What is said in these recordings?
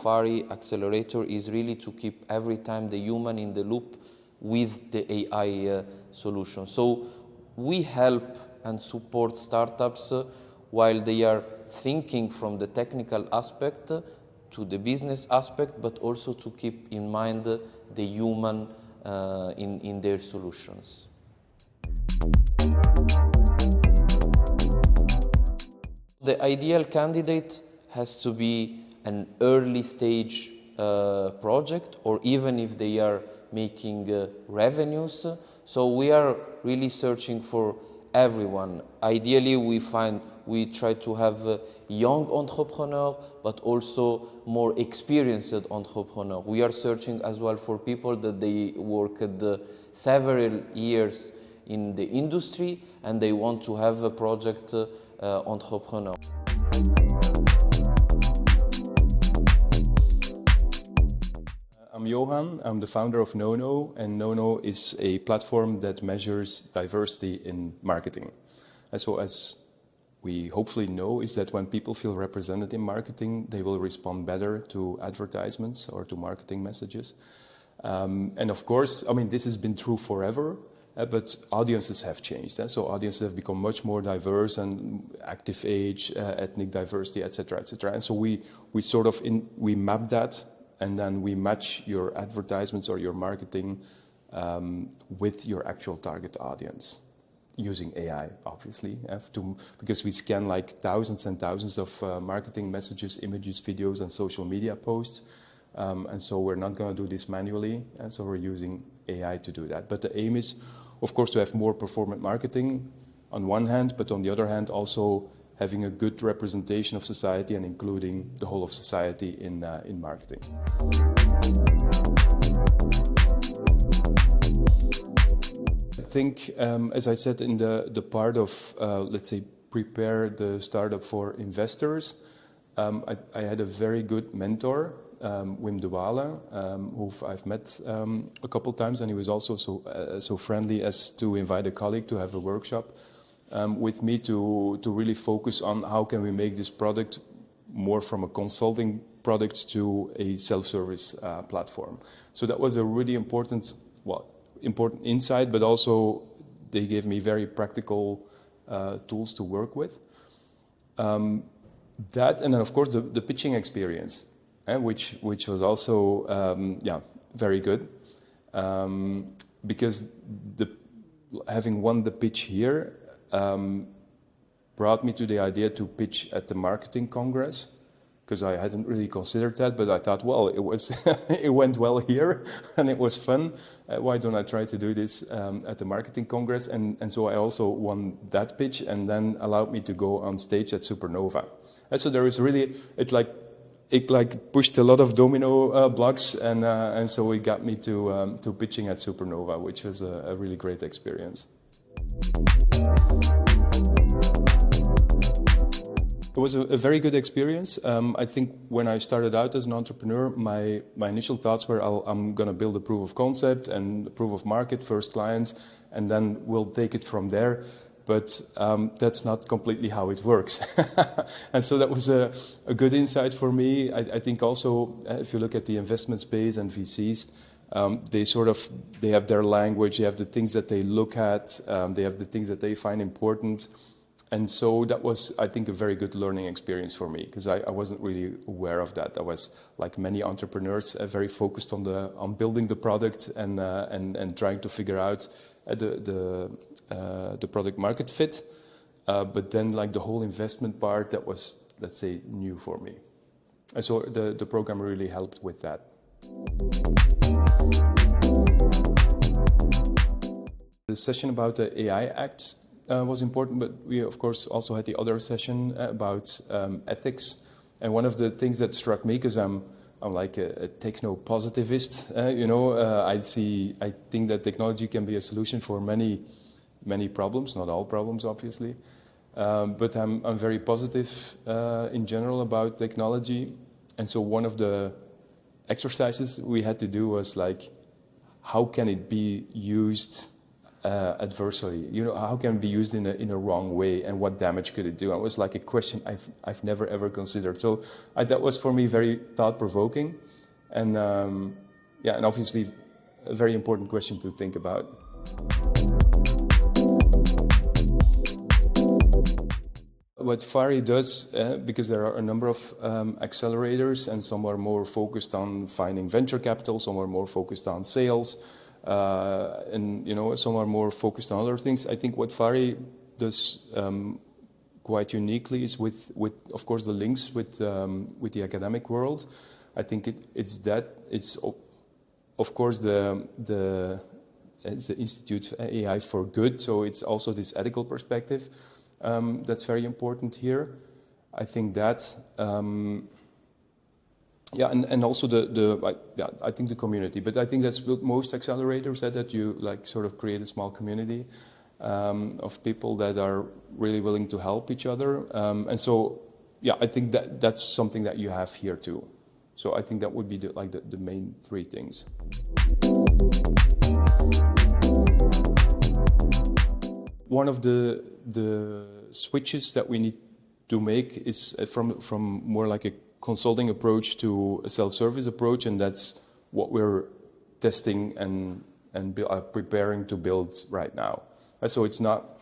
FARI Accelerator is really to keep every time the human in the loop with the AI solution. So we help and support startups while they are thinking from the technical aspect to the business aspect, but also to keep in mind the human in their solutions. The ideal candidate has to be an early stage project, or even if they are making revenues. So we are really searching for everyone. Ideally, we try to have young entrepreneurs, but also more experienced entrepreneurs. We are searching as well for people that they worked several years in the industry and they want to have a project entrepreneur. I'm Johan, I'm the founder of Nono, and Nono is a platform that measures diversity in marketing. And so as we hopefully know is that when people feel represented in marketing, they will respond better to advertisements or to marketing messages. And of course, I mean, this has been true forever, but audiences have changed. So audiences have become much more diverse and active age, ethnic diversity, etc., etc. And so we map that, and then we match your advertisements or your marketing with your actual target audience using AI, obviously, because we scan like thousands and thousands of marketing messages, images, videos, and social media posts. And so we're not going to do this manually, and so we're using AI to do that. But the aim is, of course, to have more performant marketing on one hand, but on the other hand, also having a good representation of society and including the whole of society in marketing. I think, as I said in the part of, let's say, prepare the startup for investors, I had a very good mentor, Wim de Waele, who I've met a couple times, and he was also so friendly as to invite a colleague to have a workshop with me to really focus on how can we make this product more from a consulting product to a self-service platform. So that was a really important insight, but also they gave me very practical tools to work with. That, and then of course the pitching experience, which was also very good, because having won the pitch here brought me to the idea to pitch at the marketing congress, because I hadn't really considered that, but I thought, well, it went well here and it was fun. Why don't I try to do this at the marketing congress? And so I also won that pitch, and then allowed me to go on stage at Supernova. And so there is really, it pushed a lot of domino blocks, and so it got me to pitching at Supernova, which was a really great experience. It was a very good experience. I think when I started out as an entrepreneur, my initial thoughts were, I'm going to build a proof of concept and a proof of market, first clients, and then we'll take it from there. But that's not completely how it works. And so that was a good insight for me. I think also, if you look at the investment space and VCs, they have their language, they have the things that they look at, they have the things that they find important. And so that was, I think, a very good learning experience for me, because I wasn't really aware of that. I was, like many entrepreneurs, very focused on building the product and trying to figure out the product market fit. But then, like the whole investment part, that was, let's say, new for me. And so the program really helped with that. The session about the AI Act was important, but we of course also had the other session about ethics. And one of the things that struck me, because I'm like a techno-positivist, I think that technology can be a solution for many problems, not all problems obviously, but I'm very positive in general about technology. And so one of the exercises we had to do was like, how can it be used adversely? You know, how can it be used in a wrong way, and what damage could it do? It was like a question I've never ever considered. So that was for me very thought-provoking, and yeah, and obviously a very important question to think about. What FARI does, because there are a number of accelerators, and some are more focused on finding venture capital, some are more focused on sales, and you know, some are more focused on other things. I think what FARI does quite uniquely is with of course the links with the academic world. I think it's of course it's the Institute AI for Good, so it's also this ethical perspective that's very important here. I think that yeah, and also I think the community, but I think that's what most accelerators that you like sort of create a small community of people that are really willing to help each other, and so yeah, I think that's something that you have here too. So I think that would be the main three things. One of the switches that we need to make is from more like a consulting approach to a self-service approach, and that's what we're testing and are preparing to build right now. So it's not,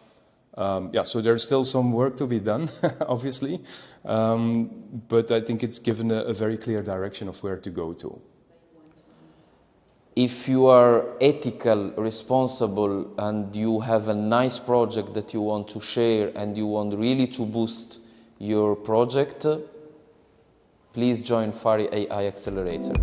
yeah, so there's still some work to be done, obviously, but I think it's given a very clear direction of where to go to. If you are ethical, responsible, and you have a nice project that you want to share and you want really to boost your project, please join FARI AI Accelerator.